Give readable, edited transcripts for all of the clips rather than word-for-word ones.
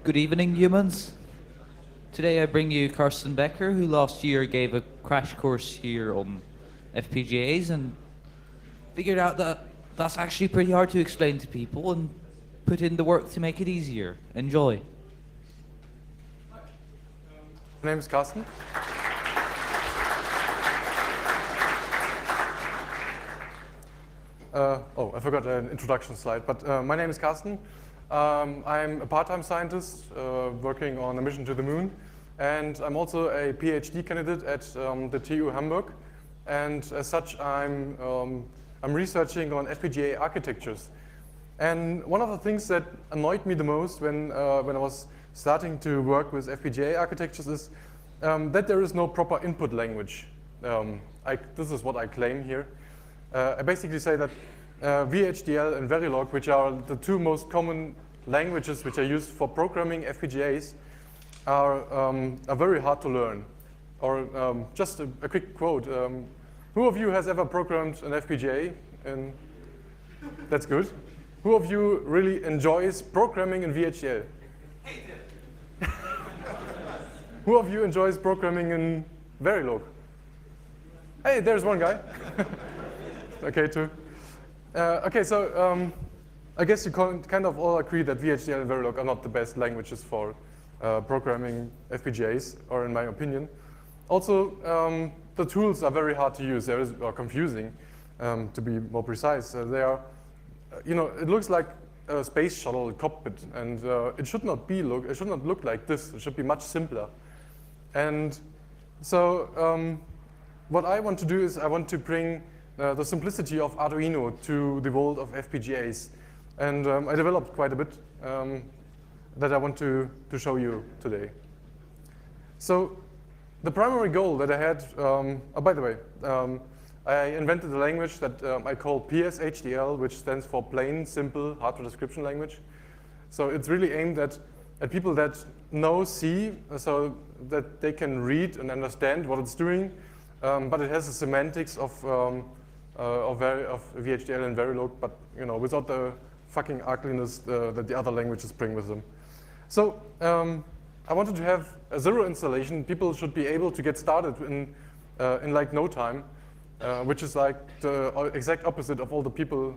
Good evening, humans. Today I bring you Karsten Becker, who last year gave a crash course here on FPGAs and figured out that that's actually pretty hard to explain to people and put in the work to make it easier. Enjoy. My name is Karsten. I forgot an introduction slide, but my name is Karsten. I'm a part-time scientist working on a mission to the moon, and I'm also a PhD candidate at the TU Hamburg. And as such, I'm researching on FPGA architectures. And one of the things that annoyed me the most when I was starting to work with FPGA architectures is that there is no proper input language. This is what I claim here. I basically say that VHDL and Verilog, which are the two most common languages which are used for programming FPGAs, are very hard to learn. Or just a quick quote. Who of you has ever programmed an FPGA? And that's good. Who of you really enjoys programming in VHDL? Who of you enjoys programming in Verilog? Hey, there's one guy. Okay, two. Okay, so I guess you kind of all agree that VHDL and Verilog are not the best languages for programming FPGAs, or in my opinion. Also, the tools are very hard to use, or confusing, to be more precise. They are, it looks like a space shuttle cockpit, and it should not look like this. It should be much simpler. And so, what I want to do is I want to bring the simplicity of Arduino to the world of FPGAs. And I developed quite a bit that I want to show you today. So the primary goal that I had, by the way, I invented a language that I call PSHDL, which stands for Plain Simple Hardware Description Language. So it's really aimed at people that know C, so that they can read and understand what it's doing, but it has the semantics of VHDL and Verilog, but without the fucking ugliness that the other languages bring with them. So I wanted to have a zero installation. People should be able to get started in like no time, which is like the exact opposite of all the people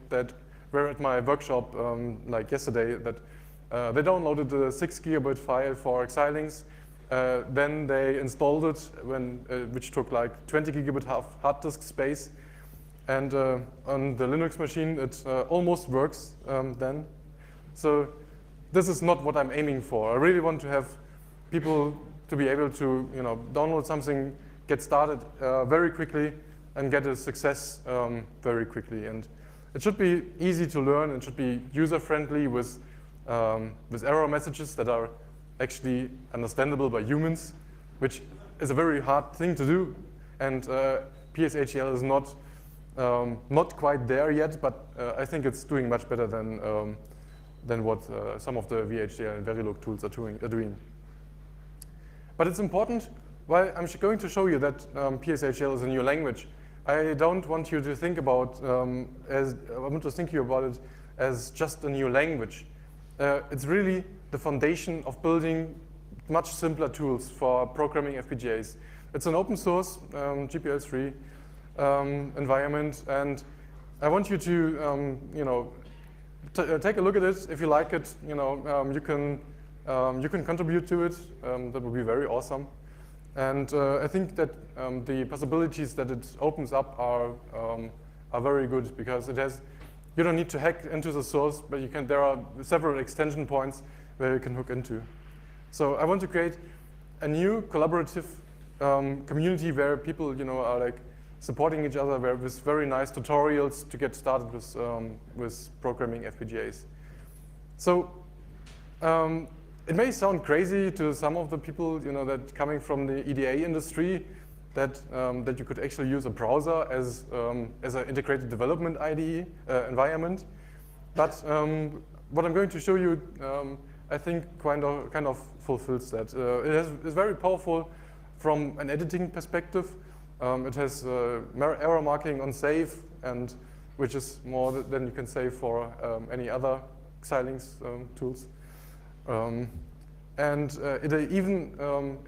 that were at my workshop like yesterday. That they downloaded the 6 GB file for Xilinx. Then they installed it, which took like 20 GB hard disk space. And on the Linux machine, it almost works then. So this is not what I'm aiming for. I really want to have people to be able to download something, get started very quickly, and get a success very quickly. And it should be easy to learn. It should be user-friendly with error messages that are actually understandable by humans, which is a very hard thing to do. And PSHDL is not quite there yet, but I think it's doing much better than what some of the VHDL and Verilog tools are doing. But it's important, while I'm going to show you that PSHDL is a new language, I don't want you to think about I want to think about it as just a new language. It's really the foundation of building much simpler tools for programming FPGAs. It's an open source GPL3 environment, and I want you to take a look at it. If you like it, you can contribute to it. That would be very awesome. And I think that the possibilities that it opens up are very good, because you don't need to hack into the source, but there are several extension points where you can hook into. So I want to create a new collaborative community where people are like supporting each other with very nice tutorials to get started with programming FPGAs. So it may sound crazy to some of the people that coming from the EDA industry that you could actually use a browser as an integrated development IDE environment. But what I'm going to show you, I think kind of fulfills that. It's very powerful from an editing perspective. It has error marking on save, and which is more than you can say for any other Xilinx tools. And it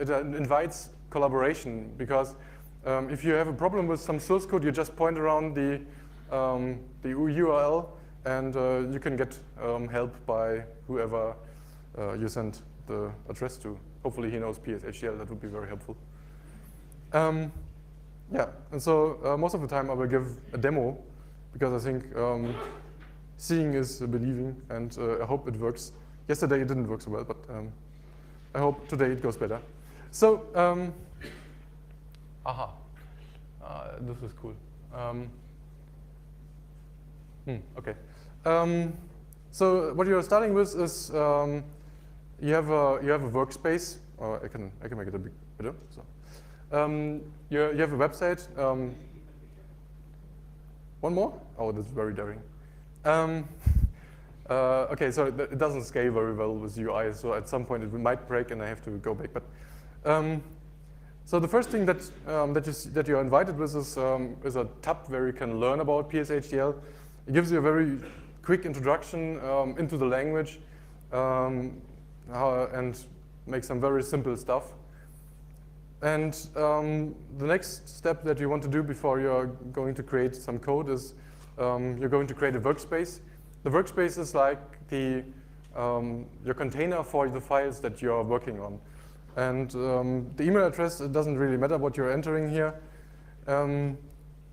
invites collaboration, because if you have a problem with some source code, you just point around the URL, and you can get help by whoever you send the address to. Hopefully he knows PSHDL, that would be very helpful. Yeah, and so most of the time I will give a demo, because I think seeing is believing, and I hope it works. Yesterday it didn't work so well, but I hope today it goes better. So, this is cool. Okay. So what you're starting with is you have a workspace. Or I can make it a bit better. So, you have a website. One more? Oh, that's very daring. Okay, so it doesn't scale very well with UI, so at some point it might break and I have to go back. But so the first thing that you're invited with is a tab where you can learn about PSHDL. It gives you a very quick introduction into the language and makes some very simple stuff. And the next step that you want to do before you're going to create some code is you're going to create a workspace. The workspace is like your container for the files that you're working on. And the email address, it doesn't really matter what you're entering here.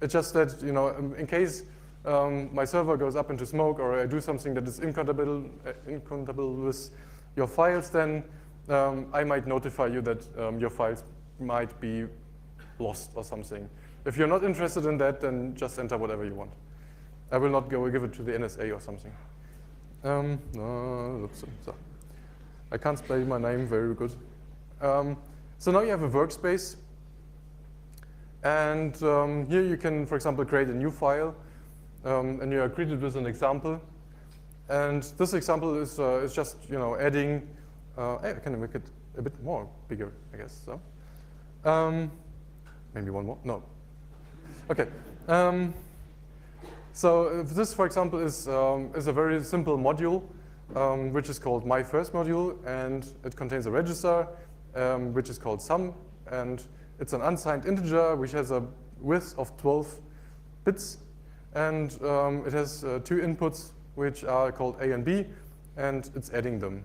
It's just that, in case my server goes up into smoke, or I do something that is incompatible with your files, then I might notify you that your files might be lost or something. If you're not interested in that, then just enter whatever you want. I will not go give it to the NSA or something. So I can't spell my name very good. So now you have a workspace. And here you can, for example, create a new file. And you are greeted with an example. And this example is just adding. I can make it a bit more bigger, I guess. So maybe one more. No. Okay. So this, for example, is a very simple module, which is called my first module, and it contains a register, which is called sum, and it's an unsigned integer which has a width of 12 bits, and it has two inputs which are called A and B, and it's adding them.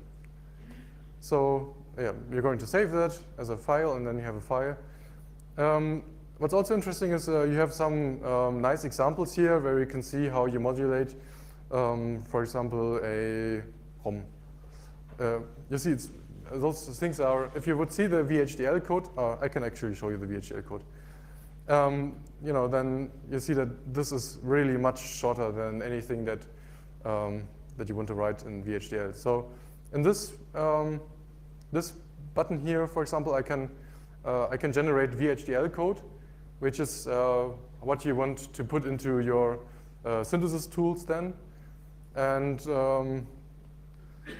So yeah, you're going to save that as a file, and then you have a file. What's also interesting is you have some nice examples here where you can see how you modulate, for example, a ROM. You see, those things are, if you would see the VHDL code, I can actually show you the VHDL code. Then you see that this is really much shorter than anything that you want to write in VHDL. So in this this button here, for example, I can generate VHDL code, which is what you want to put into your synthesis tools then. And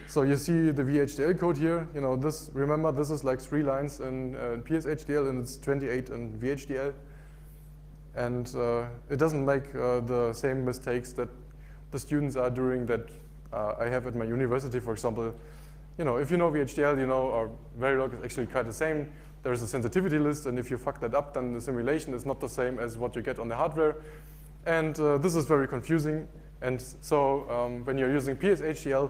so you see the VHDL code here. Remember, this is like 3 lines in PSHDL, and it's 28 in VHDL. And it doesn't make the same mistakes that the students are doing that I have at my university, for example. If you know VHDL, or Verilog is actually quite the same. There's a sensitivity list, and if you fuck that up, then the simulation is not the same as what you get on the hardware. And this is very confusing. And so when you're using PSHDL,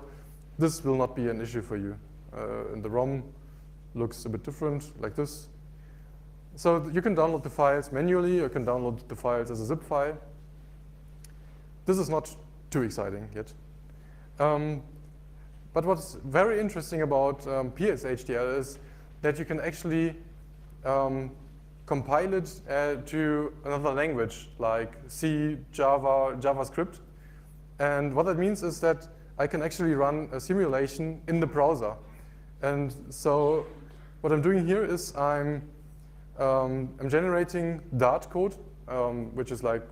this will not be an issue for you. And the ROM looks a bit different, like this. So you can download the files manually. You can download the files as a zip file. This is not too exciting yet. But what's very interesting about PSHDL is that you can actually compile it to another language, like C, Java, JavaScript. And what that means is that I can actually run a simulation in the browser. And so what I'm doing here is I'm generating Dart code, which is like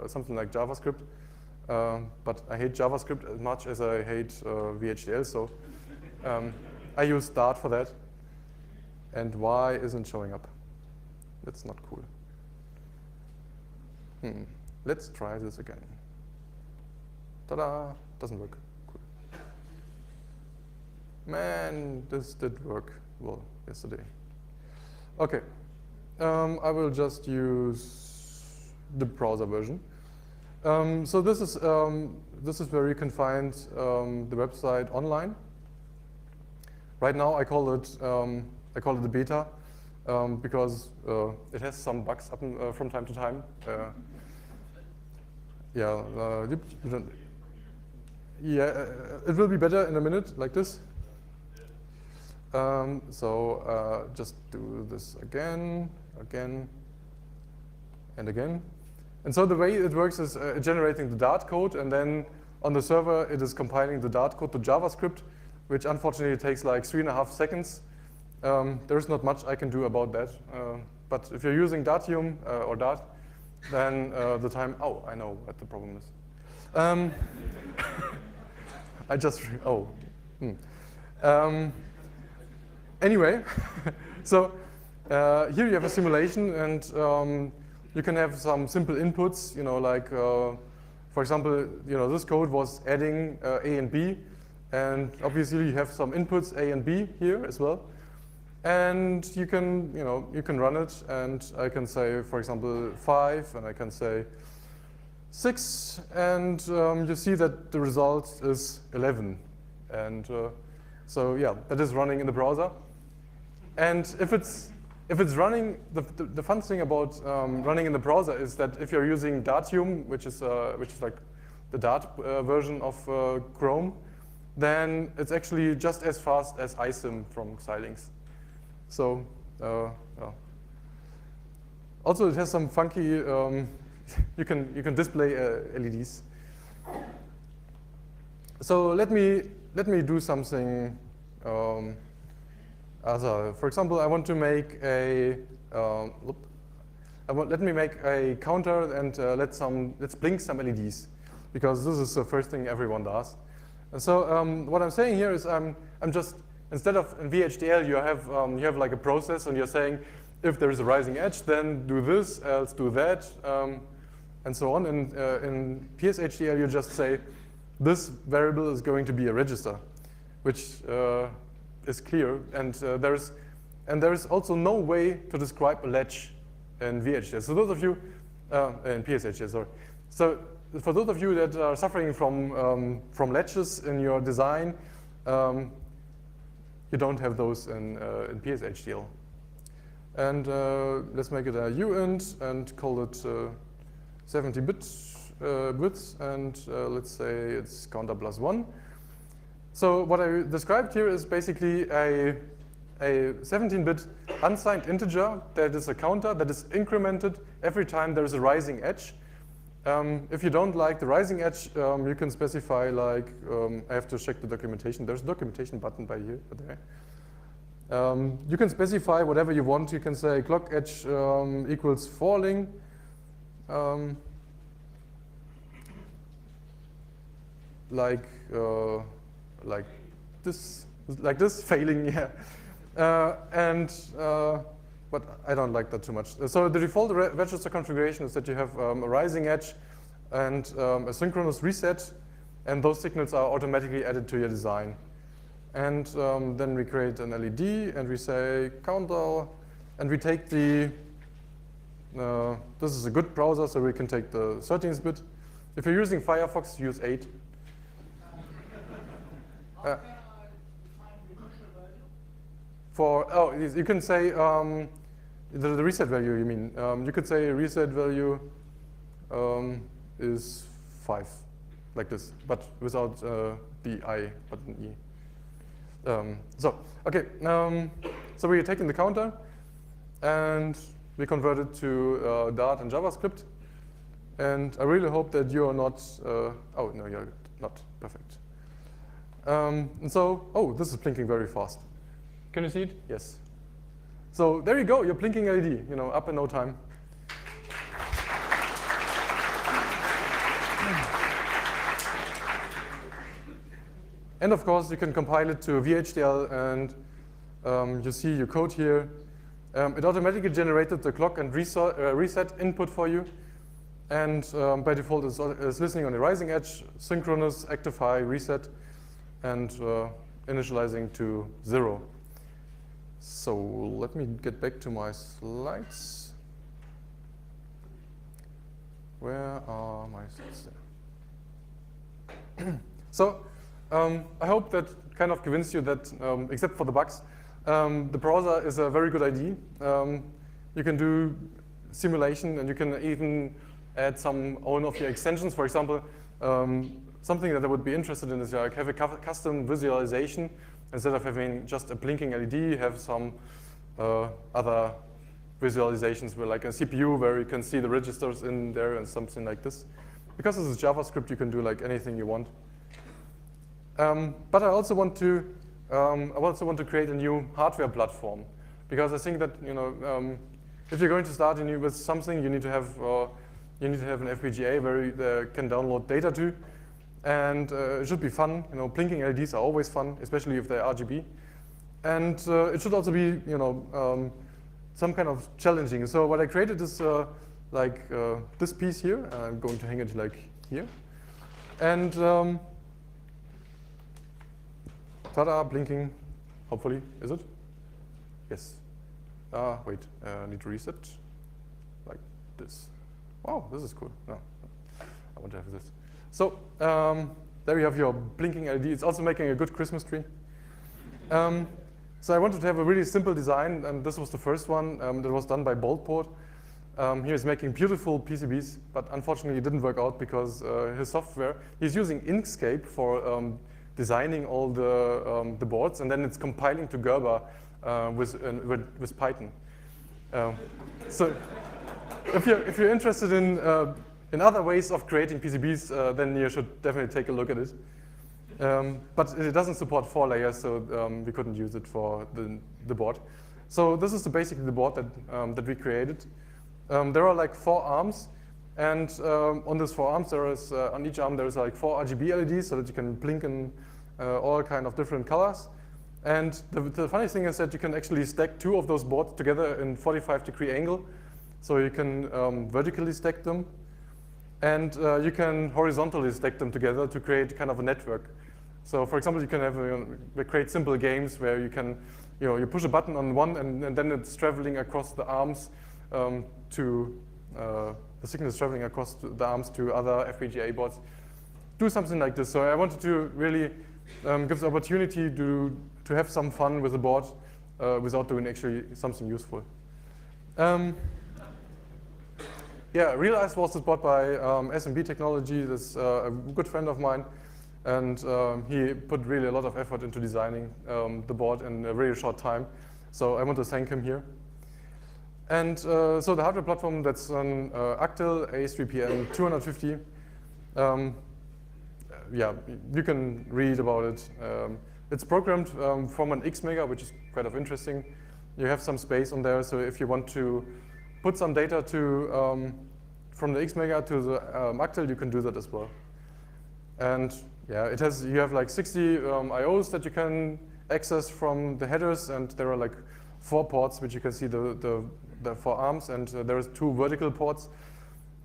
something like JavaScript. But I hate JavaScript as much as I hate VHDL, so I use Dart for that. And Y isn't showing up. That's not cool. Let's try this again. Ta-da! Doesn't work. Cool. Man, this did work well yesterday. Okay, I will just use the browser version. So this is where you can find the website online. Right now, I call it the beta because it has some bugs up from time to time. It will be better in a minute, like this. Just do this again, and again. And so the way it works is generating the Dart code, and then on the server it is compiling the Dart code to JavaScript, which unfortunately takes like 3.5 seconds. There is not much I can do about that. But if you're using Dartium or Dart, then the time, oh, I know what the problem is. Anyway, so here you have a simulation, and you can have some simple inputs, like, for example, this code was adding A and B, and obviously you have some inputs A and B here as well. And you can run it, and I can say, for example, 5, and I can say 6, and you see that the result is 11. And so yeah, that is running in the browser. And if it's running, the fun thing about running in the browser is that if you're using Dartium, which is like the Dart version of Chrome, then it's actually just as fast as iSim from Xilinx. So also it has some funky. You can display LEDs. So let me do something. For example, I want to make a. Let me make a counter, and let's blink some LEDs, because this is the first thing everyone does. And so what I'm saying here is I'm just, instead of in VHDL you have like a process, and you're saying if there is a rising edge, then do this, else do that, and so on. And in PSHDL you just say this variable is going to be a register, which is clear. And there is also no way to describe a latch in VHDL. So those of you in PSHDL, sorry. So for those of you that are suffering from latches in your design, you don't have those in PSHDL. And let's make it a uint and call it 70-bit width, and let's say it's counter +1. So what I described here is basically a 17-bit unsigned integer that is a counter that is incremented every time there is a rising edge. If you don't like the rising edge, you can specify, like, I have to check the documentation. There's a documentation button by here. You can specify whatever you want. You can say clock edge equals falling. Like this, failing, yeah. But I don't like that too much. So the default register configuration is that you have a rising edge and a synchronous reset, and those signals are automatically added to your design. And then we create an LED, and we say counter, and we take the, this is a good browser, so we can take the 13th bit. If you're using Firefox, use 8. You can say the reset value, you mean. You could say reset value is 5, like this, but without the I button E. So we're taking the counter, and we convert it to Dart and JavaScript. And I really hope that you are not, oh, no, you're not, perfect. And so, oh, this is blinking very fast. Can you see it? Yes. So there you go, your blinking LED, up in no time. And of course, you can compile it to VHDL, and you see your code here. It automatically generated the clock and reset input for you. And by default, it's listening on the rising edge, synchronous, active high, reset. And initializing to 0. So let me get back to my slides. Where are my slides there? So I hope that kind of convinced you that, except for the bugs, the browser is a very good idea. You can do simulation, and you can even add some own of your extensions. For example, something that I would be interested in is like have a custom visualization. Instead of having just a blinking LED, have some other visualizations where like a CPU where you can see the registers in there and something like this. Because this is JavaScript, you can do like anything you want. But I also want to create a new hardware platform, because I think that if you're going to start with something, you need to have an FPGA where you can download data to, and it should be fun. Blinking LEDs are always fun, especially if they're RGB, and it should also be some kind of challenging. So what I created is this piece here. I'm going to hang it like here, and ta-da, blinking. Hopefully, is it? Yes. Wait, I need to reset. Like this. Wow, this is cool. No, I want to have this. So there you have your blinking LED. It's also making a good Christmas tree. So I wanted to have a really simple design, and this was the first one that was done by Boltport. He is making beautiful PCBs, but unfortunately it didn't work out because his software, he's using Inkscape for designing all the boards, and then it's compiling to Gerber with Python. So if you're interested in other ways of creating PCBs, then you should definitely take a look at it. But it doesn't support 4 layers, so we couldn't use it for the board. So this is basically the board that we created. There are like 4 arms, and on these 4 arms, on each arm there is like 4 RGB LEDs, so that you can blink in all kind of different colors. And the funny thing is that you can actually stack 2 of those boards together in 45-degree angle, so you can vertically stack them, and you can horizontally stack them together to create kind of a network. So, for example, you can have create simple games where you can, you push a button on one, and then it's traveling across the arms the signal is traveling across the arms to other FPGA boards. Do something like this. So I wanted to really give the opportunity to have some fun with the board without doing actually something useful. Yeah, Realize was bought by SMB Technology. That's a good friend of mine. And he put really a lot of effort into designing the board in a very short time. So I want to thank him here. And so the hardware platform, that's an Actel A3PN 250. Yeah, you can read about it. It's programmed from an Xmega, which is kind of interesting. You have some space on there, so if you want to put some data from the Xmega to the Actel, you can do that as well. And yeah, you have like 60 IOs that you can access from the headers, and there are like 4 ports, which you can see the 4 arms, and there is 2 vertical ports,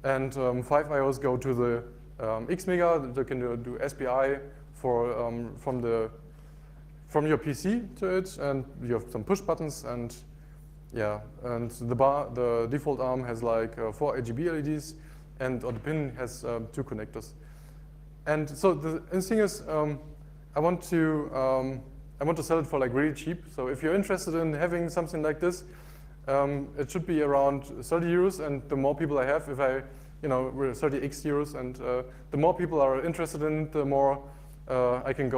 and 5 IOs go to the Xmega. They can do SPI from your PC to it, and you have some push buttons, and yeah, and the default arm has like 4 RGB LEDs, and the pin has 2 connectors. And so the thing is, I want to sell it for like really cheap. So if you're interested in having something like this, it should be around 30 euros. And the more people I have, we're 30x euros, and the more people are interested in it, the more I can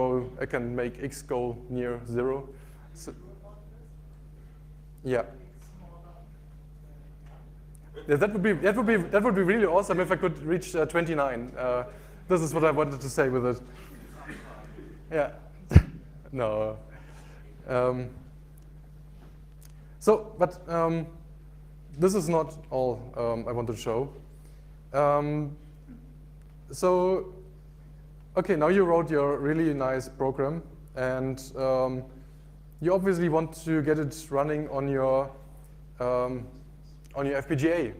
make x go near 0. So, yeah. Yeah, that would be really awesome if I could reach 29. This is what I wanted to say with it. Yeah. No. But this is not all I want to show. Okay, now you wrote your really nice program, and you obviously want to get it running on your FPGA.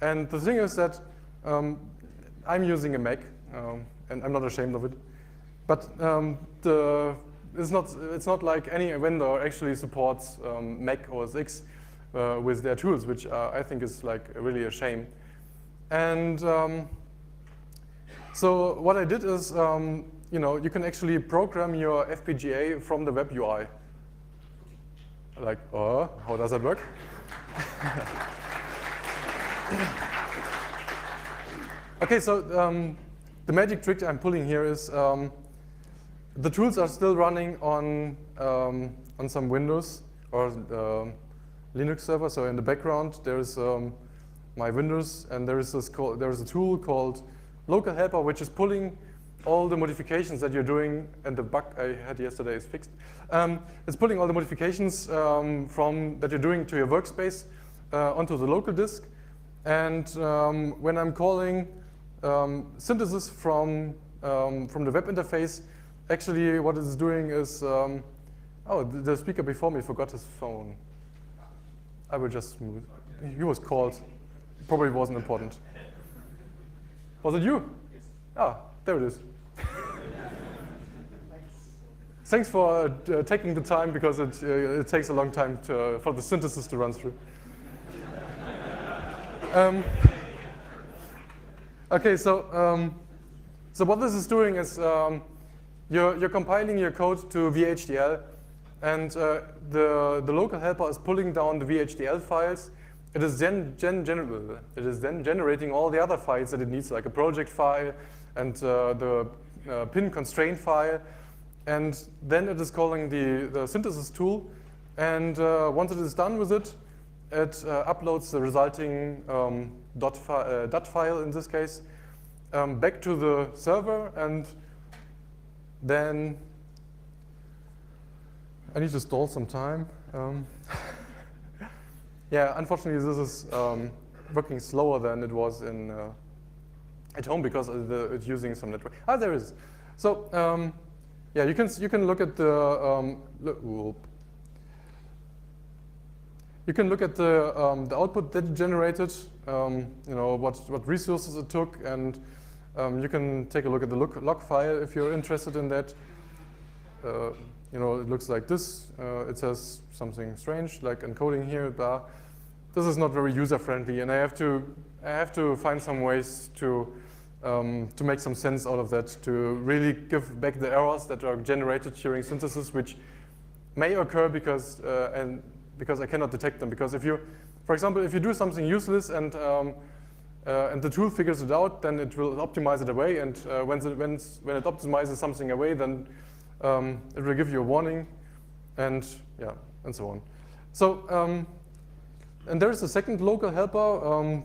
And the thing is that I'm using a Mac, and I'm not ashamed of it. But the it's not like any vendor actually supports Mac OS X with their tools, which I think is like really a shame. And so what I did is, you can actually program your FPGA from the web UI. Like, how does that work? Okay, so the magic trick I'm pulling here is the tools are still running on some Windows or Linux server. So in the background there is my Windows, and there is a tool called Local Helper, which is pulling all the modifications that you're doing, and the bug I had yesterday is fixed. It's pulling all the modifications that you're doing to your workspace onto the local disk. And when I'm calling synthesis from the web interface, actually what it's doing is, the speaker before me forgot his phone. I will just move. He was called. Probably wasn't important. Was it you? Yes. Ah, there it is. Thanks for taking the time, because it takes a long time for the synthesis to run through. Okay, so what this is doing is you're compiling your code to VHDL, and the local helper is pulling down the VHDL files. It is then generating all the other files that it needs, like a project file and the pin constraint file. And then it is calling the synthesis tool. And once it is done with it, it uploads the resulting dot file, in this case, back to the server. And then I need to stall some time. Yeah, unfortunately, this is working slower than it was at home, because it's using some network. Ah, there it is. So yeah, you can look at the output that it generated. What resources it took, and you can take a look at the log file if you're interested in that. It looks like this. It says something strange, like encoding here, blah. This is not very user-friendly, and I have to find some ways to make some sense out of that, to really give back the errors that are generated during synthesis, which may occur because I cannot detect them. Because for example, if you do something useless and the tool figures it out, then it will optimize it away, and when it optimizes something away, then it will give you a warning, and yeah, and so on. So, and there is a second local helper.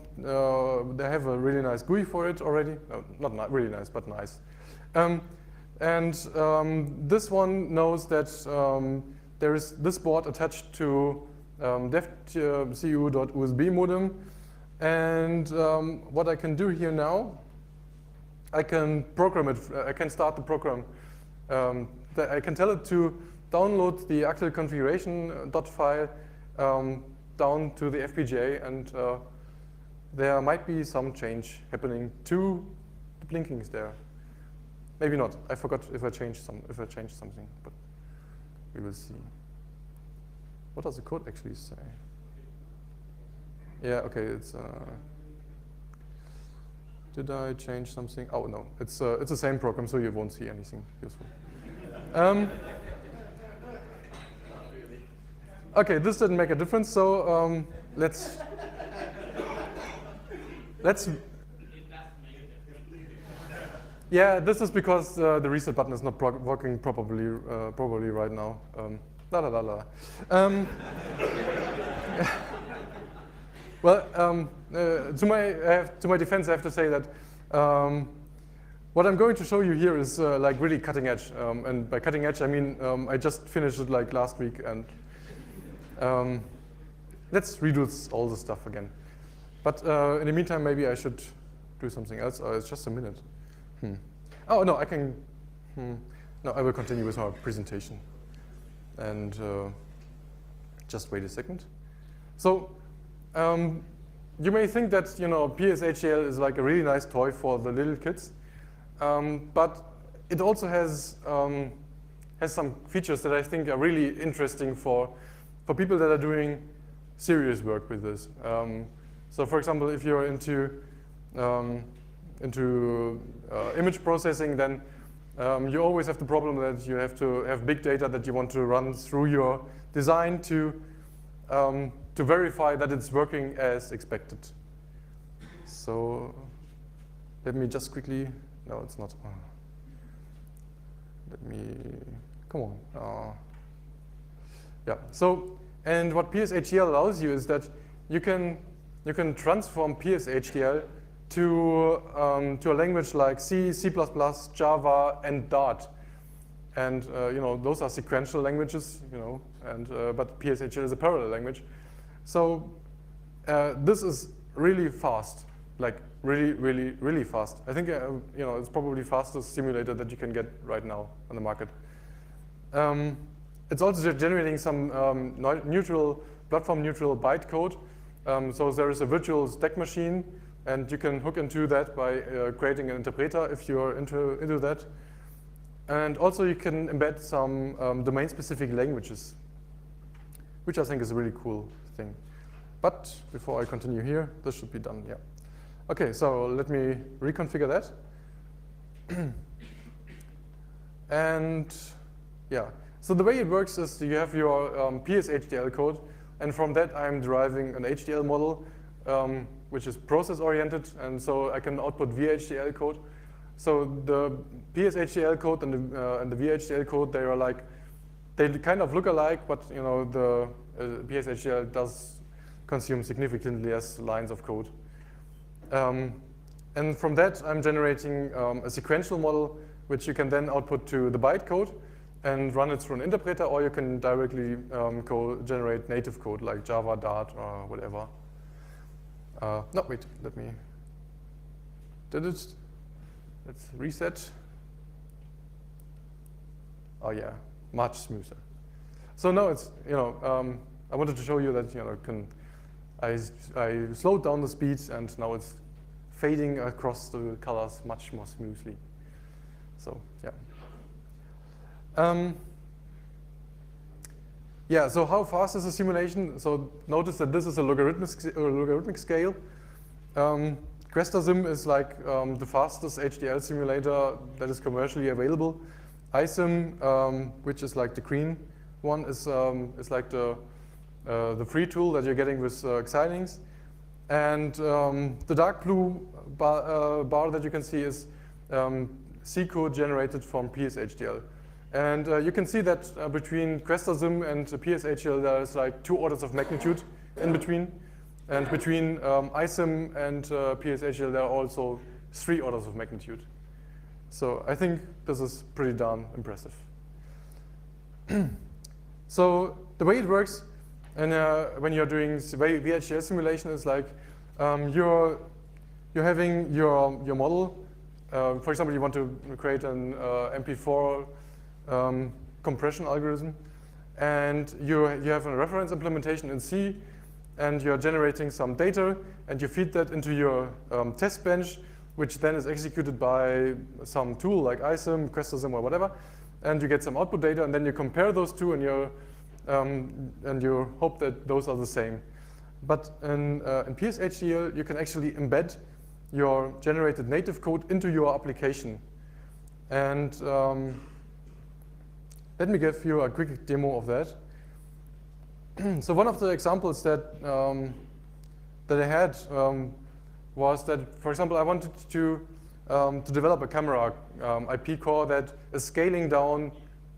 They have a really nice GUI for it already. Not really nice, but nice. This one knows that there is this board attached to devcu.usb modem. And what I can do here now, I can program it. I can start the program. I can tell it to download the actual configuration file down to the FPGA, and there might be some change happening to the blinkings there. Maybe not. I forgot if I changed something, but we will see. What does the code actually say? Yeah, okay. It's. Did I change something? Oh no, it's the same program, so you won't see anything useful. Okay, this didn't make a difference, so let's. Yeah, this is because the reset button is not working properly right now. Well, to my defense, I have to say that what I'm going to show you here is like really cutting edge, and by cutting edge I mean I just finished it like last week, and let's redo all the stuff again. But in the meantime, maybe I should do something else. Oh, it's just a minute. Oh no, I can. No, I will continue with our presentation, and just wait a second. So. You may think that PSHDL is like a really nice toy for the little kids, but it also has has some features that I think are really interesting for people that are doing serious work with this. So for example, if you're into image processing, then you always have the problem that you have to have big data that you want to run through your design to verify that it's working as expected. So let me just quickly, no, it's not. Let me, come on. Yeah, so, and what PSHDL allows you is that you can transform PSHDL to a language like C, C++, Java, and Dart. And those are sequential languages, and but PSHDL is a parallel language. So this is really fast, like really, really, really fast. I think it's probably the fastest simulator that you can get right now on the market. It's also generating some platform-neutral bytecode. So there is a virtual stack machine, and you can hook into that by creating an interpreter if you're into that. And also you can embed some domain-specific languages, which I think is a really cool thing. But before I continue here, this should be done, yeah. Okay, so let me reconfigure that. And yeah, so the way it works is you have your PSHDL code, and from that I'm deriving an HDL model, which is process-oriented, and so I can output VHDL code. So the PSHDL code and the VHDL code, they kind of look alike, but the PSHDL does consume significantly less lines of code. And from that, I'm generating a sequential model, which you can then output to the bytecode and run it through an interpreter, or you can directly generate native code like Java, Dart, or whatever. No, wait, let me. Did it? Let's reset. Oh yeah, much smoother. So now it's I wanted to show you that I slowed down the speed, and now it's fading across the colors much more smoothly. So yeah. Yeah, so how fast is the simulation? So notice that this is a logarithmic scale. QuestaSim is like the fastest HDL simulator that is commercially available. iSim, which is like the green one, is like the free tool that you're getting with Xilinx. And the dark blue bar that you can see is C code generated from PSHDL. And you can see that between QuestaSim and PSHDL, there is like 2 orders of magnitude in between. And between iSim and PSHDL, there are also 3 orders of magnitude. So I think this is pretty darn impressive. So the way it works, and when you're doing VHDL simulation, is like you're having your model. For example, you want to create an MP4 compression algorithm, and you have a reference implementation in C, and you're generating some data, and you feed that into your test bench, which then is executed by some tool like iSim, QuestaSim, or whatever, and you get some output data, and then you compare those two, and you hope that those are the same. But in PSHDL, you can actually embed your generated native code into your application. And let me give you a quick demo of that. So one of the examples that I had was that, for example, I wanted to develop a camera IP core that is scaling down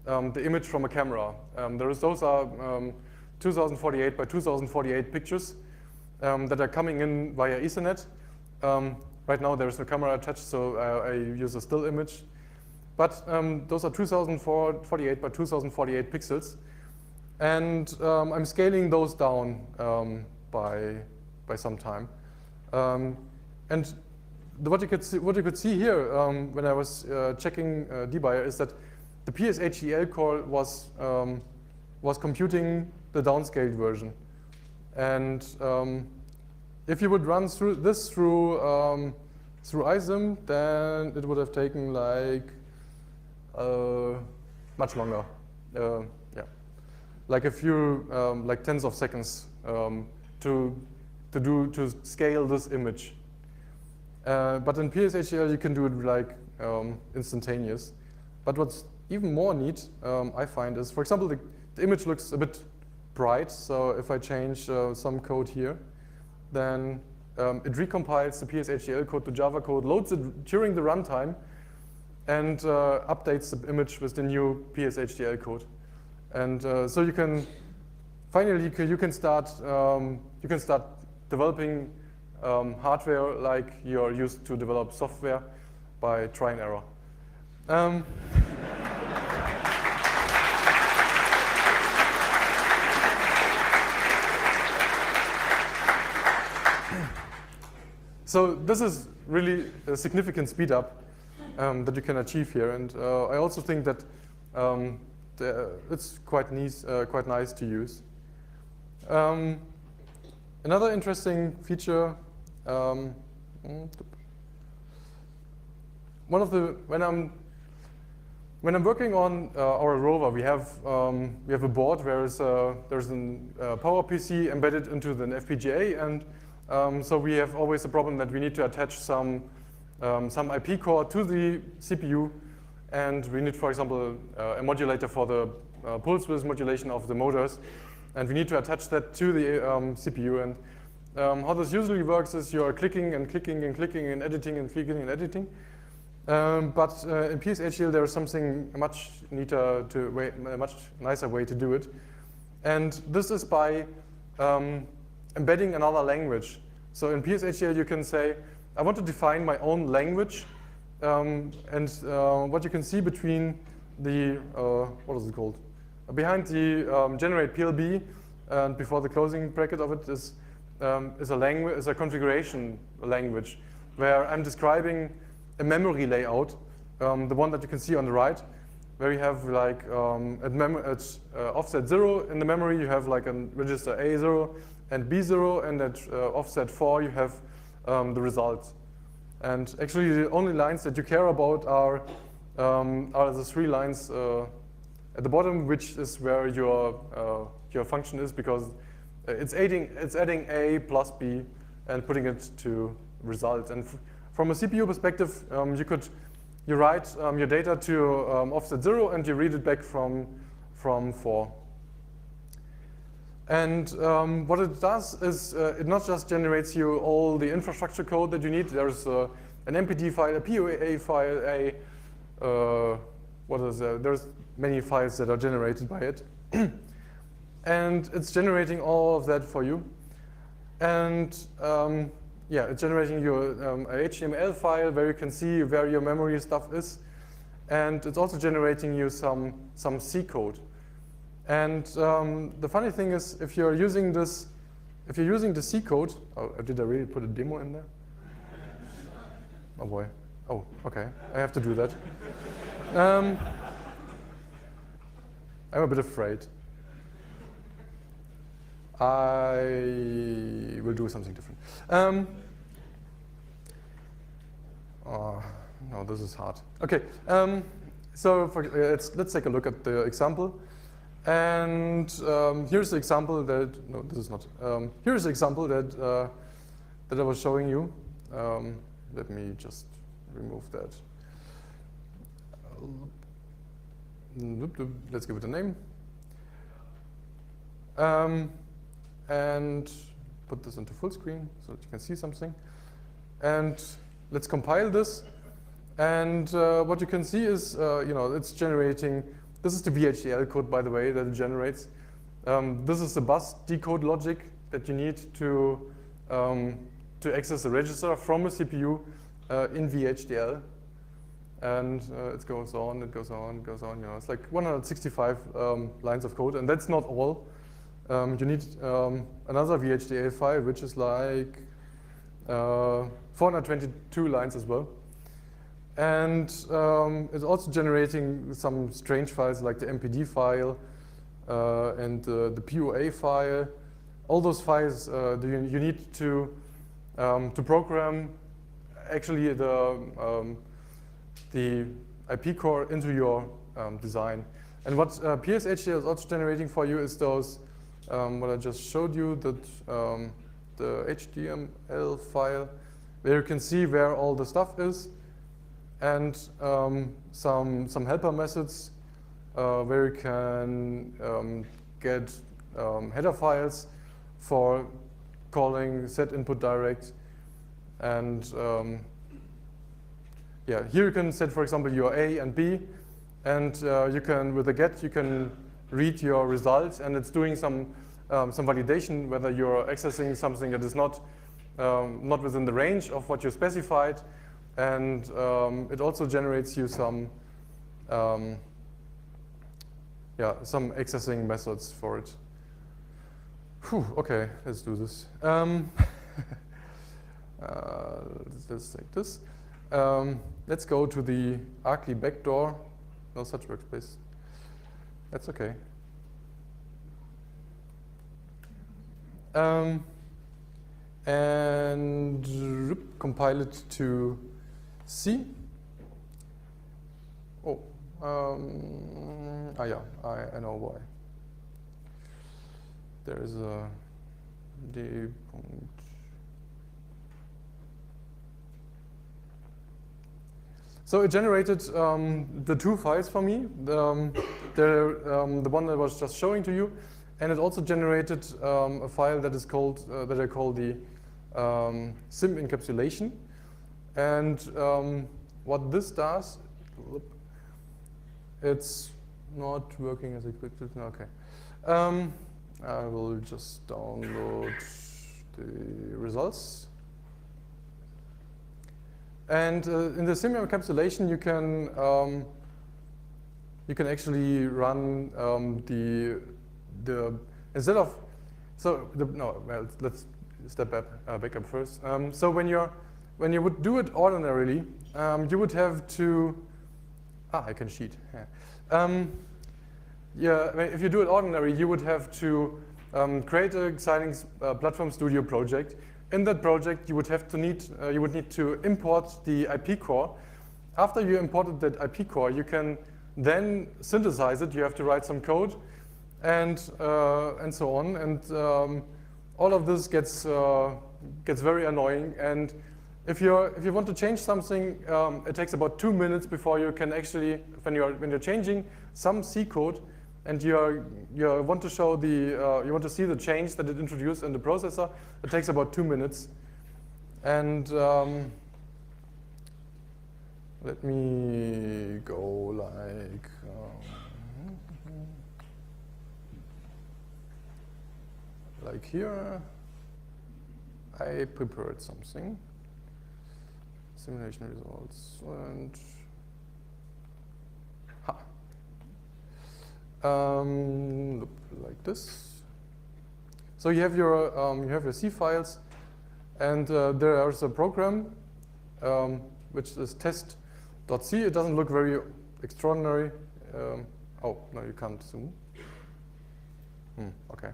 the image from a camera. Those are 2048 by 2048 pictures that are coming in via Ethernet. Right now there is no camera attached, so I use a still image. But those are 2048 by 2048 pixels. And I'm scaling those down by some time. And what you could see here when I was checking debugger is that the PSHDL core was computing the downscaled version. And if you would run through iSim, then it would have taken like much longer. Yeah, like a few, like tens of seconds to scale this image. But in PSHDL you can do it like instantaneous. But what's even more neat, I find, is, for example, the image looks a bit bright. So if I change some code here, then it recompiles the PSHDL code to Java code, loads it during the runtime, and updates the image with the new PSHDL code. And so you can finally you can start developing hardware like you're used to develop software by try and error. So this is really a significant speed up that you can achieve here, and I also think that it's quite nice to use. Another interesting feature, when I'm working on our rover, we have a board where there's a PowerPC embedded into the FPGA, and so we have always the problem that we need to attach some IP core to the CPU, and we need, for example, a modulator for the pulse width modulation of the motors, and we need to attach that to the CPU. And how this usually works is you're clicking and clicking and clicking and editing and clicking and editing. But in PSHDL there is something much neater, a much nicer way to do it, and this is by embedding another language. So in PSHDL you can say, I want to define my own language, and what you can see between the, what is it called? Behind the generate PLB and before the closing bracket of it is a configuration language where I'm describing a memory layout, the one that you can see on the right, where you have like at offset 0 in the memory you have like a register A0 and B0, and at offset 4 you have the results. And actually the only lines that you care about are the 3 lines at the bottom, which is where your function is, because it's adding A plus B and putting it to result. And from a CPU perspective, you write your data to offset 0 and you read it back from 4. And what it does is it not just generates you all the infrastructure code that you need. There's an MPD file, a POA file, there's many files that are generated by it. And it's generating all of that for you. And yeah, it's generating you a HTML file where you can see where your memory stuff is. And it's also generating you some C code. And the funny thing is, if you're using the C code, oh, did I really put a demo in there? Oh boy. Oh, okay. I have to do that. I'm a bit afraid. I will do something different. Oh, no, this is hard. Okay. So let's take a look at the example. And here's the example that, no, this is not. Here's the example that I was showing you. Let me just remove that. Let's give it a name. And put this into full screen so that you can see something. And let's compile this. And what you can see is, it's generating. This is the VHDL code, by the way, that it generates. This is the bus decode logic that you need to access a register from a CPU in VHDL. And it goes on, it goes on, it goes on. It's like 165 lines of code, and that's not all. You need another VHDL file, which is like 422 lines as well. And it's also generating some strange files like the MPD file and the POA file. All those files you need to program actually the IP core into your design. And what PSHDL is also generating for you is those, what I just showed you, that the HTML file, where you can see where all the stuff is, and some helper methods where you can get header files for calling set input direct. And yeah, here you can set, for example, your A and B, and you can, with a get, you can read your results, and it's doing some validation whether you're accessing something that is not within the range of what you specified, and it also generates you some accessing methods for it. Whew, okay, let's do this. Let's take this. Let's go to the Arcly backdoor. No such workspace. That's okay. And compile it to C. Oh, yeah, I know why. There is a D point. So it generated the two files for me, the one that I was just showing to you, and it also generated a file that is called that I call the sim encapsulation. And what this does, it's not working as expected. Okay, I will just download the results. And in the sim encapsulation, you can actually run instead of let's step back up first. So when you would do it ordinarily, you would have to I can cheat. Yeah, if you do it ordinary, you would have to create a Xilinx Platform Studio project. In that project, you would need to import the IP core. After you imported that IP core, you can then synthesize it. You have to write some code, and so on. And all of this gets very annoying. And if you want to change something, it takes about 2 minutes before you can actually, when you're changing some C code, and you want to show you want to see the change that it introduced in the processor, it takes about 2 minutes. And let me go like here. I prepared something. Simulation results and like this. So you have your C files, and there is a program which is test.c. It doesn't look very extraordinary. Oh no, you can't zoom. Okay.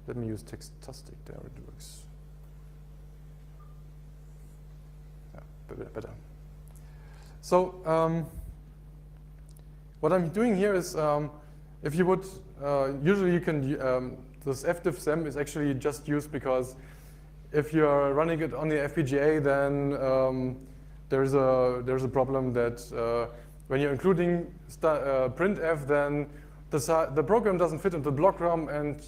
Let me use Textastic. There it works. Yeah, better. So. What I'm doing here is, if you would, usually you can, this fdiff-sem is actually just used because if you're running it on the FPGA, then there's a problem that when you're including printf, then the program doesn't fit into the block RAM, and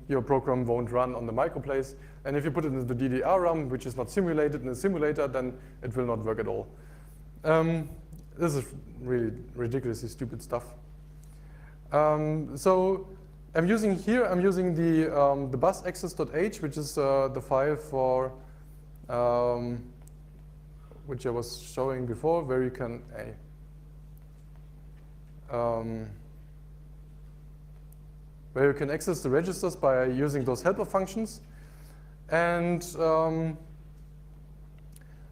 your program won't run on the microplace. And if you put it into the DDR RAM, which is not simulated in the simulator, then it will not work at all. This is really ridiculously stupid stuff. So I'm using the bus access.h, which is the file for which I was showing before, where you can access the registers by using those helper functions. And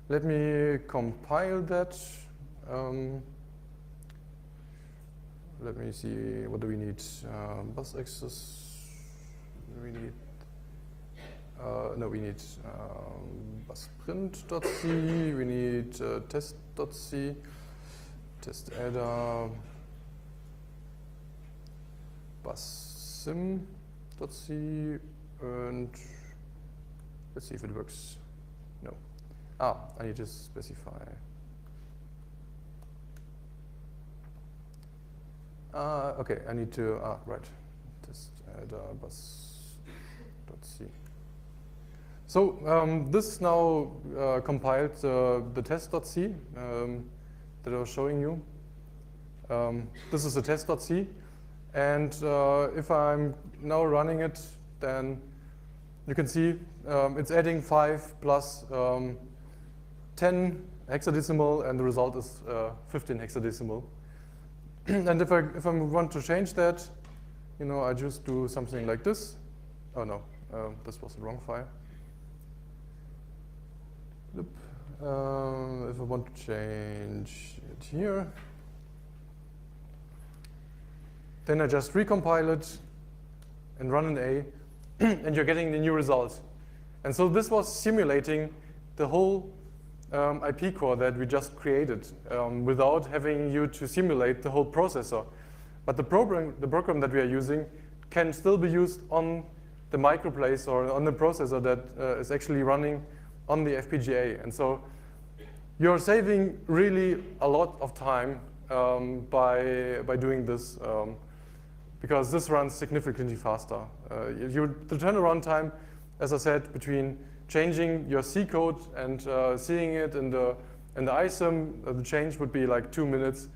let me compile that. Let me see, what do we need? Bus access, we need, no, we need busprint.c, we need test.c, test adder, bussim.c, and let's see if it works. No. I need to specify. Okay, I need to, right, just add bus.c. So this now compiled the test.c that I was showing you. This is the test.c, and if I'm now running it, then you can see it's adding 5 plus 10 hexadecimal, and the result is 15 hexadecimal. And if I want to change that, I just do something like this. Oh no, this was the wrong file. If I want to change it here, then I just recompile it and run an A, and you're getting the new result. And so this was simulating the whole IP core that we just created without having you to simulate the whole processor. But the program that we are using can still be used on the microplace or on the processor that is actually running on the FPGA. And so you're saving really a lot of time by doing this because this runs significantly faster. The turnaround time, as I said, between changing your C code and seeing it in the ISIM, the change would be like 2 minutes.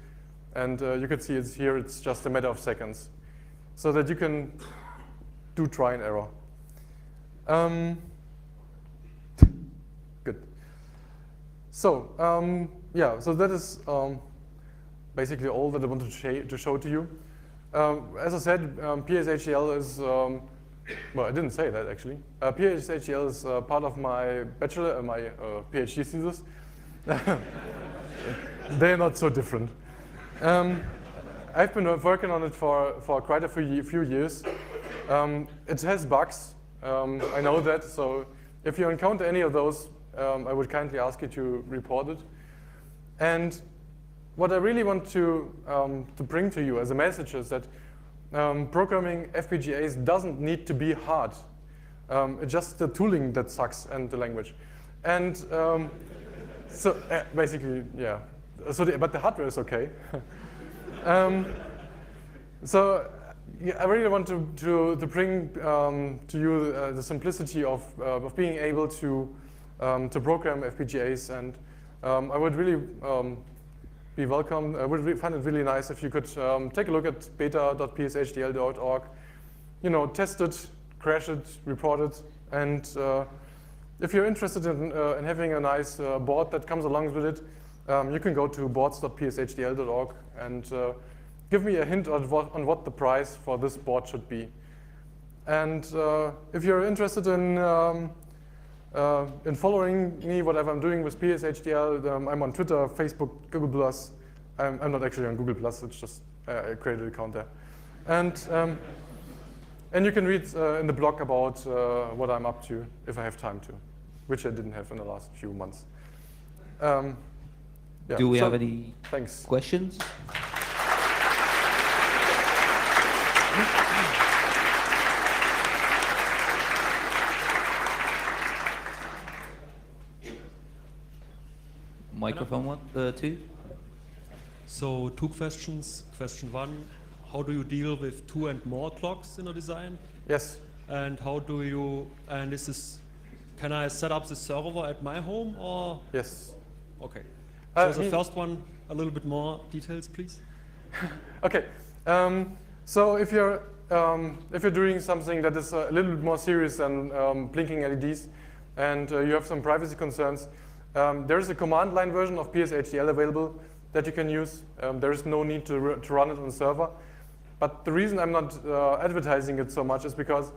And you can see it's here, it's just a matter of seconds. So that you can do try and error. Good. So, yeah, so that is basically all that I wanted to show to you. As I said, PSHDL is, well, I didn't say that actually. PSHDL is part of my bachelor and my PhD thesis. They're not so different. I've been working on it for quite a few years. It has bugs, I know that, so if you encounter any of those, I would kindly ask you to report it. And what I really want to bring to you as a message is that programming FPGAs doesn't need to be hard. It's just the tooling that sucks and the language. And so basically, yeah. So but the hardware is okay. So yeah, I really want to bring to you the simplicity of being able to program FPGAs, and I would really be welcome. I would find it really nice if you could take a look at beta.pshdl.org, test it, crash it, report it, and if you're interested in having a nice board that comes along with it, you can go to boards.pshdl.org and give me a hint on what the price for this board should be. And if you're interested in following me, whatever I'm doing with PSHDL, I'm on Twitter, Facebook, Google+. I'm not actually on Google+, it's just I created an account there. And you can read in the blog about what I'm up to, if I have time to, which I didn't have in the last few months. Yeah, do we have any questions? Microphone one, two. So 2 questions. Question 1, how do you deal with 2 and more clocks in a design? Yes. And how do you, and can I set up the server at my home or? Yes. Okay. So the first one, a little bit more details, please. Okay. So if you're doing something that is a little bit more serious than blinking LEDs, and you have some privacy concerns, there is a command line version of PSHDL available that you can use. There is no need to run it on the server. But the reason I'm not advertising it so much is because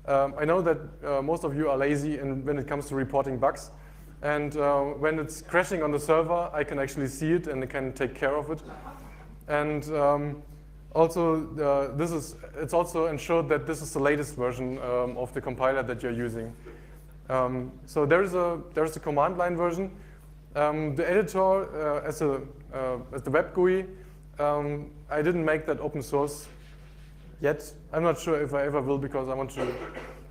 I know that most of you are lazy when it comes to reporting bugs. And when it's crashing on the server, I can actually see it and I can take care of it. And also, it's also ensured that this is the latest version of the compiler that you're using. So there's a command line version. The editor, as the web GUI, I didn't make that open source. yet. I'm not sure if I ever will, because I want to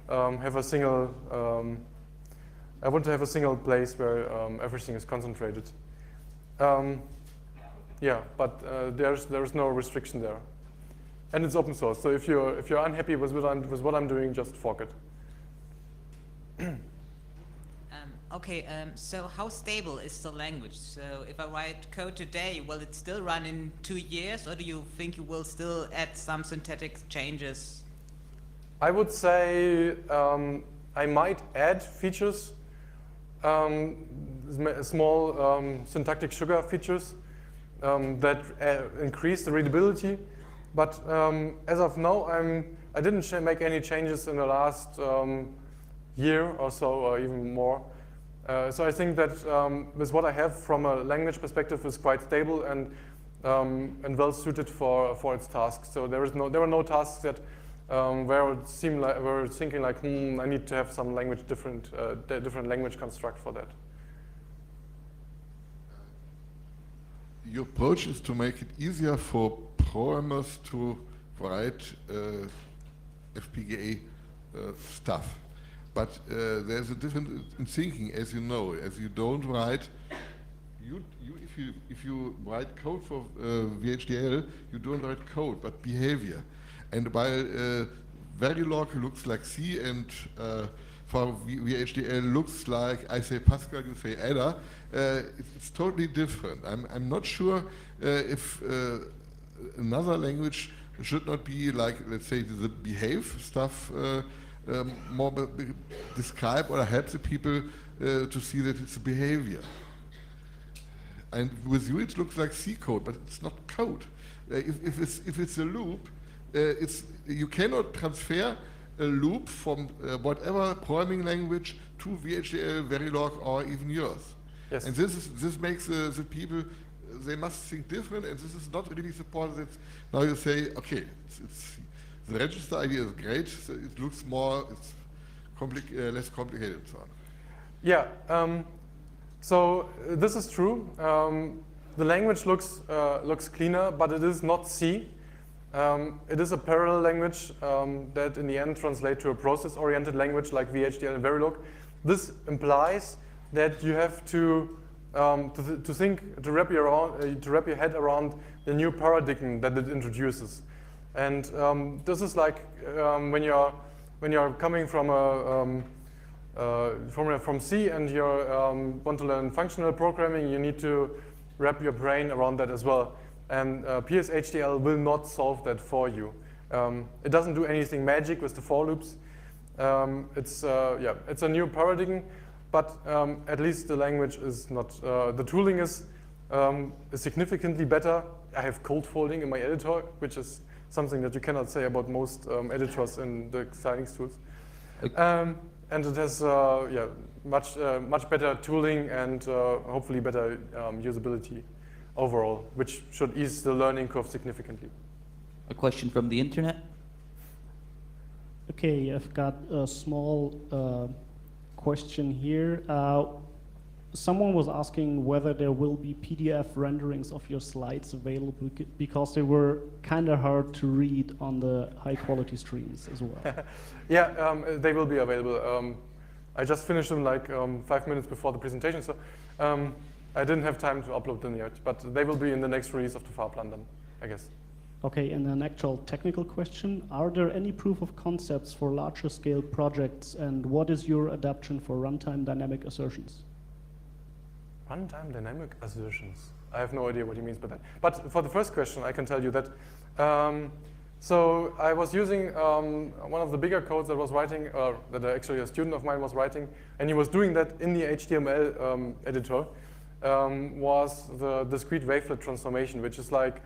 have a single. I want to have a single place where everything is concentrated. Yeah, but there's no restriction there, and it's open source. So if you're unhappy with what I'm doing, just fork it. Okay, so how stable is the language? So if I write code today, will it still run in 2 years, or do you think you will still add some syntactic changes? I would say I might add features, small syntactic sugar features that increase the readability. But as of now, I didn't make any changes in the last year or so, or even more. So I think that with what I have from a language perspective is quite stable and well suited for its tasks. So there were no tasks that where it seemed like were thinking like, I need to have some language different language construct for that. Your approach is to make it easier for programmers to write FPGA stuff. But there's a difference in thinking, as you know. As you don't write, if you write code for VHDL, you don't write code, but behavior. And while Verilog looks like C, and for VHDL looks like, I say Pascal, you say Ada, it's totally different. I'm not sure if another language should not be like, let's say, the behave stuff. More describe or help the people to see that it's a behavior. And with you it looks like C code, but it's not code. If it's a loop, you cannot transfer a loop from whatever programming language to VHDL, Verilog, or even yours. Yes. And this makes the people, they must think different, and this is not really supported. Now you say, okay, the register idea is great. So it looks less complicated and so on. Yeah. So this is true. The language looks cleaner, but it is not C. It is a parallel language that in the end translates to a process-oriented language like VHDL and Verilog. This implies that you have to wrap your head around the new paradigm that it introduces. And this is like when you're coming from from C and you want to learn functional programming, you need to wrap your brain around that as well. And PSHDL will not solve that for you. It doesn't do anything magic with the for loops. It's a new paradigm, but at least the language is not. The tooling is significantly better. I have cold folding in my editor, which is something that you cannot say about most editors in the Xilinx tools. And it has much better tooling and hopefully better usability overall, which should ease the learning curve significantly. A question from the internet? Okay, I've got a small question here. Someone was asking whether there will be PDF renderings of your slides available because they were kind of hard to read on the high quality streams as well. Yeah, they will be available. I just finished them like 5 minutes before the presentation, so I didn't have time to upload them yet, but they will be in the next release of the Fahrplan then, I guess. Okay, and an actual technical question. Are there any proof of concepts for larger scale projects, and what is your adaptation for runtime dynamic assertions? Runtime dynamic assertions. I have no idea what he means by that. But for the first question, I can tell you that. So I was using one of the bigger codes that was writing, that actually a student of mine was writing, and he was doing that in the HTML editor, was the discrete wavelet transformation, which is like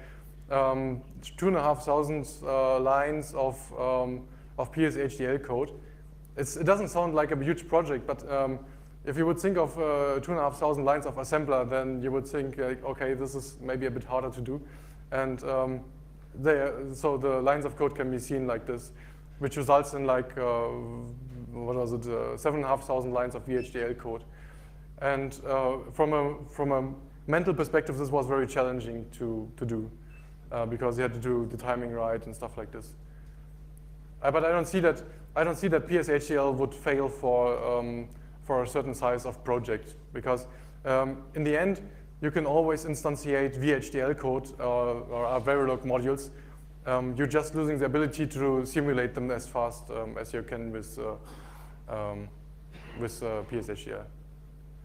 2,500 lines of PSHDL code. It doesn't sound like a huge project, but if you would think of 2,500 lines of assembler, then you would think, okay, this is maybe a bit harder to do. And so the lines of code can be seen like this, which results in like, 7,500 lines of VHDL code. And from a mental perspective, this was very challenging to do because you had to do the timing right and stuff like this. But I don't see that PSHDL would fail for a certain size of project, because in the end you can always instantiate VHDL code or Verilog modules. You're just losing the ability to simulate them as fast as you can with PSHDL.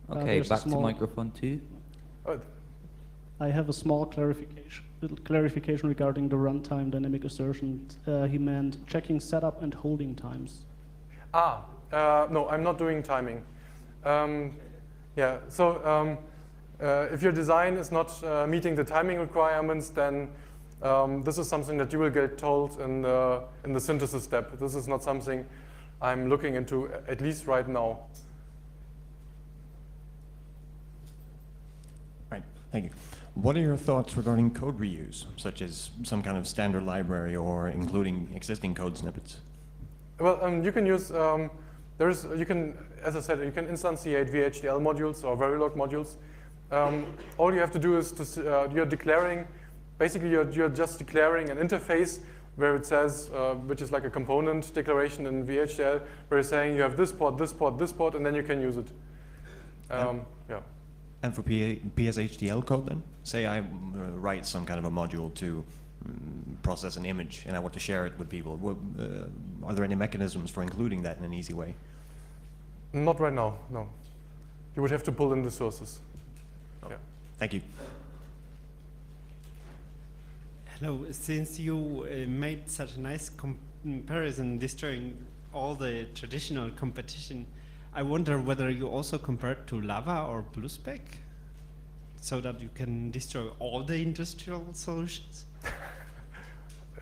Okay, there's a back to small- microphone 2. I have a small clarification regarding the runtime dynamic assertion. He meant checking setup and holding times. No, I'm not doing timing. Yeah, so if your design is not meeting the timing requirements, then this is something that you will get told in the synthesis step. This is not something I'm looking into, at least right now. Right, thank you. What are your thoughts regarding code reuse, such as some kind of standard library or including existing code snippets? Well, you can use, as I said, you can instantiate VHDL modules or Verilog modules. All you have to do is you're declaring, basically you're just declaring an interface where it says, which is like a component declaration in VHDL, where you're saying you have this port, this port, this port, and then you can use it. Yeah. And for PSHDL code then? Say I write some kind of a module to process an image and I want to share it with people. Are there any mechanisms for including that in an easy way? Not right now, no. You would have to pull in the sources. Oh. Yeah. Thank you. Hello, since you made such a nice comparison destroying all the traditional competition, I wonder whether you also compared to Lava or BlueSpec so that you can destroy all the industrial solutions?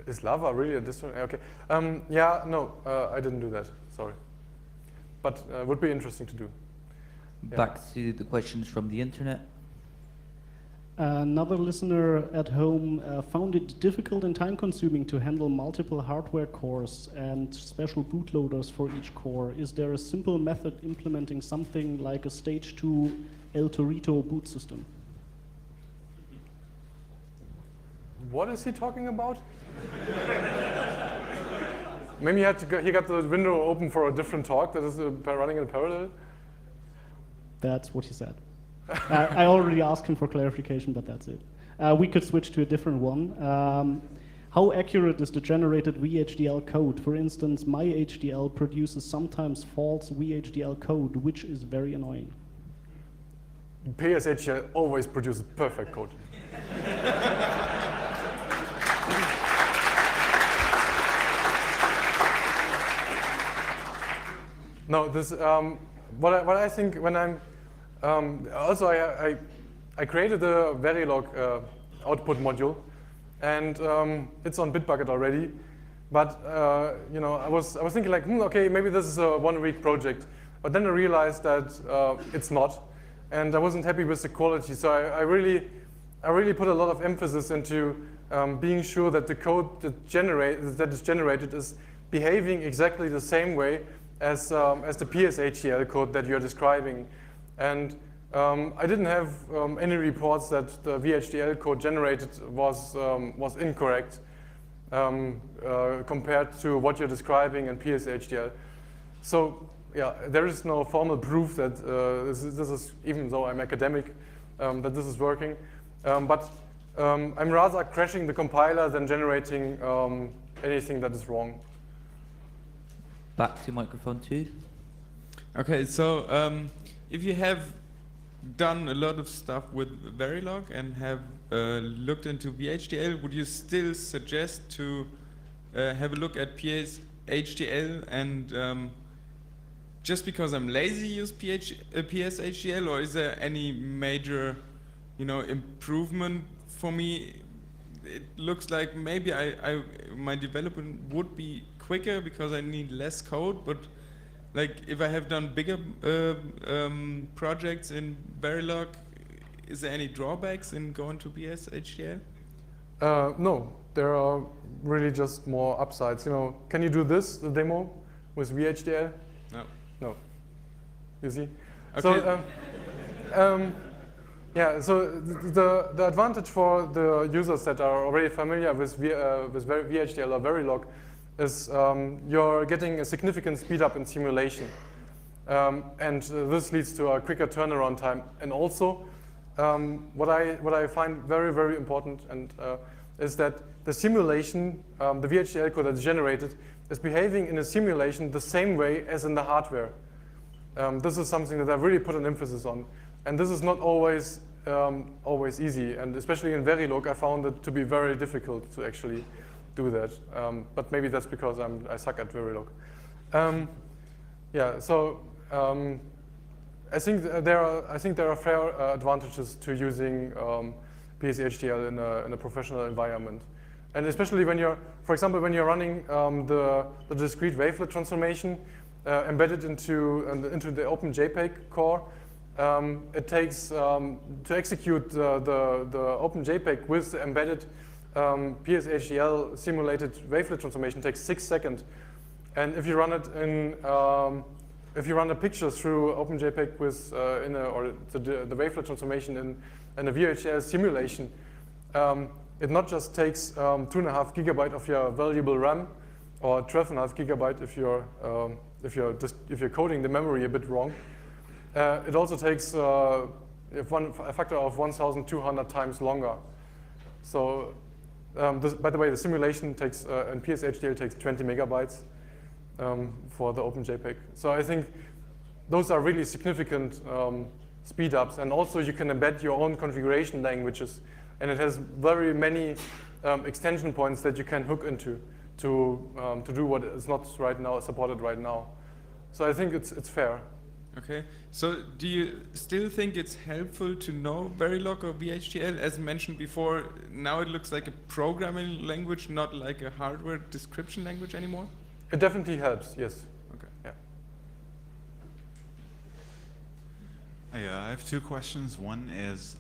Is Lava really a distro? Okay. Yeah, no, I didn't do that, sorry. But it would be interesting to do. Yeah. Back to the questions from the internet. Another listener at home found it difficult and time-consuming to handle multiple hardware cores and special bootloaders for each core. Is there a simple method implementing something like a stage 2 El Torito boot system? What is he talking about? Maybe he got the window open for a different talk that is running in parallel? That's what he said. I already asked him for clarification, but that's it. We could switch to a different one. How accurate is the generated VHDL code? For instance, my HDL produces sometimes false VHDL code, which is very annoying. PSHDL always produces perfect code. No, this what I think when I'm also I created a Verilog output module, and it's on Bitbucket already. But you know, I was thinking like, okay, maybe this is a 1-week project. But then I realized that it's not, and I wasn't happy with the quality. So I really put a lot of emphasis into being sure that the code that is generated is behaving exactly the same way as the PSHDL code that you're describing. And I didn't have any reports that the VHDL code generated was incorrect compared to what you're describing in PSHDL. So yeah, there is no formal proof that this is, even though I'm academic, that this is working. But I'm rather crashing the compiler than generating anything that is wrong. Back to microphone 2. Okay, so if you have done a lot of stuff with Verilog and have looked into VHDL, would you still suggest to have a look at PSHDL and just because I'm lazy use PSHDL, or is there any major, improvement for me? It looks like maybe my development would be quicker because I need less code, but like if I have done bigger projects in Verilog, is there any drawbacks in going to PSHDL? No, there are really just more upsides. Can you do this, the demo, with VHDL? No. No. You see? Okay. So, yeah, so the advantage for the users that are already familiar with VHDL or Verilog is you're getting a significant speed up in simulation. And this leads to a quicker turnaround time. And also, what I find very, very important is that the simulation, the VHDL code that's generated, is behaving in a simulation the same way as in the hardware. This is something that I really put an emphasis on. And this is not always easy. And especially in Verilog, I found it to be very difficult to actually do that. But maybe that's because I suck at Verilog. Yeah, so I think there are fair advantages to using PSHDL in a professional environment. And especially when you're, for example, when you're running the discrete wavelet transformation embedded into the OpenJPEG core, it takes, to execute the OpenJPEG with the embedded PSHDL simulated wavelet transformation takes 6 seconds. And if you run it in, if you run a picture through OpenJPEG with, the wavelet transformation in a VHDL simulation, it not just takes 2.5 gigabyte of your valuable RAM, or 12.5 gigabyte if you're coding the memory a bit wrong. It also takes a factor of 1,200 times longer. So, by the way, the simulation takes in PSHDL takes 20 megabytes for the OpenJPEG. So I think those are really significant speed ups, and also you can embed your own configuration languages, and it has very many extension points that you can hook into to do what is not right now supported right now. So I think it's fair. Okay, so do you still think it's helpful to know Verilog or VHDL? As mentioned before, now it looks like a programming language, not like a hardware description language anymore? It definitely helps, yes. Okay. Yeah. I have two questions. One is,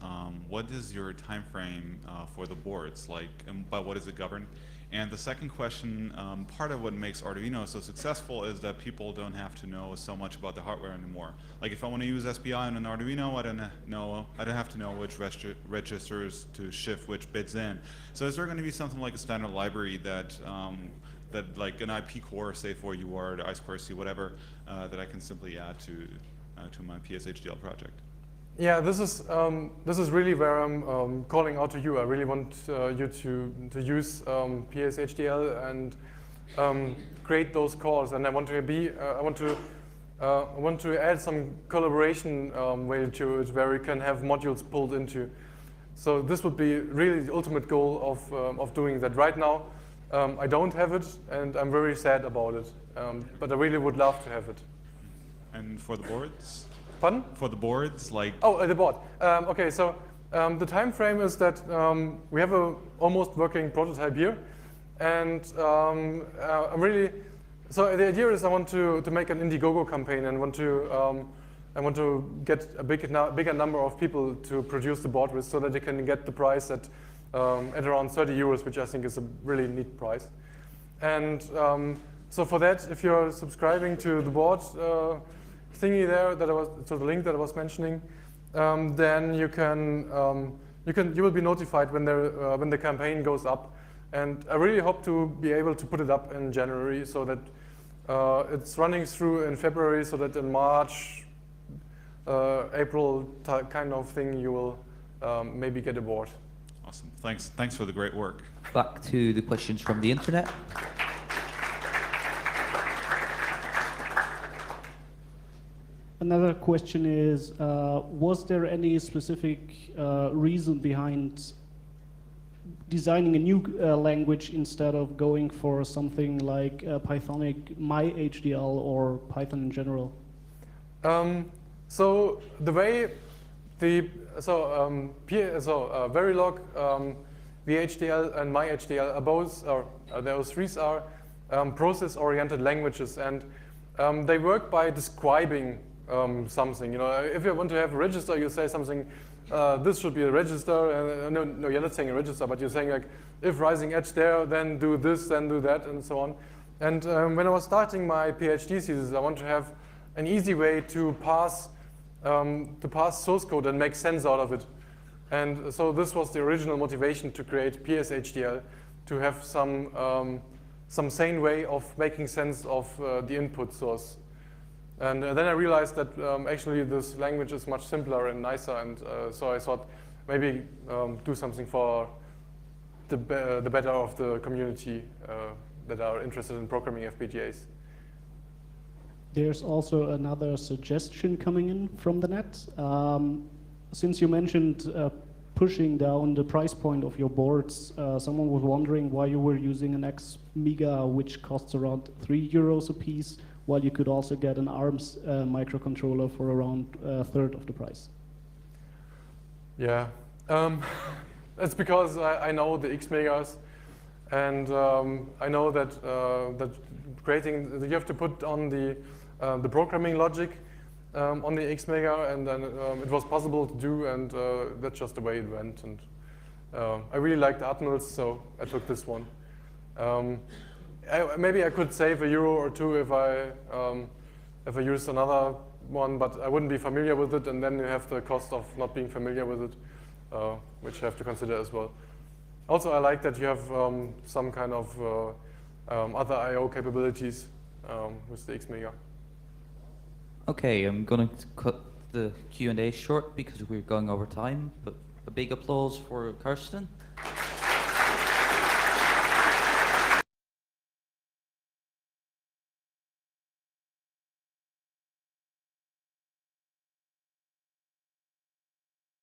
what is your time frame for the boards? Like, by what is it governed? And the second question, part of what makes Arduino so successful is that people don't have to know so much about the hardware anymore. Like if I want to use SPI on an Arduino, I don't have to know which registers to shift which bits in. So is there going to be something like a standard library that like an IP core, say for UART, I2C, whatever, that I can simply add to my PSHDL project? Yeah, this is really where I'm calling out to you. I really want you to use PSHDL and create those cores. And I want to add some collaboration way to it, where we can have modules pulled into. So this would be really the ultimate goal of doing that. Right now, I don't have it, and I'm very sad about it. But I really would love to have it. And for the boards? Pardon? For the boards, like... Oh, the board. Okay, so the time frame is that we have a almost working prototype here, and I'm really... So the idea is I want to make an Indiegogo campaign and want to get a bigger number of people to produce the board with, so that they can get the price at around 30 euros, which I think is a really neat price. And so for that, if you're subscribing to the board thingy there so the link that I was mentioning, then you will be notified when the campaign goes up. And I really hope to be able to put it up in January, so that it's running through in February, so that in March, April kind of thing, you will maybe get a board. Awesome. Thanks for the great work. Back to the questions from the internet. Another question is, was there any specific reason behind designing a new language instead of going for something like Pythonic myHDL or Python in general? So the way Verilog, VHDL, and myHDL are both, those three are process-oriented languages, and they work by describing something. You know, if you want to have a register, you say something. This should be a register. And no, you're not saying a register, but you're saying like, if rising edge there, then do this, then do that, and so on. And when I was starting my PhD thesis, I want to have an easy way to pass source code and make sense out of it. And so this was the original motivation to create PSHDL, to have some some sane way of making sense of the input source. And then I realized that actually this language is much simpler and nicer, and so I thought maybe do something for the better of the community that are interested in programming FPGAs. There's also another suggestion coming in from the net. Since you mentioned pushing down the price point of your boards, someone was wondering why you were using an X Mega, which costs around €3 a piece, while you could also get an ARMS microcontroller for around a third of the price. Yeah, it's because I know the X Megas, and I know that that creating, you have to put on the programming logic on the X Mega, and then it was possible to do, and that's just the way it went. And I really liked Atmels, so I took this one. Maybe I could save €1 or €2 if I used another one, but I wouldn't be familiar with it, and then you have the cost of not being familiar with it, which you have to consider as well. Also, I like that you have some kind of other I/O capabilities with the X Mega. Okay, I'm going to cut the Q&A short because we're going over time, but a big applause for Karsten.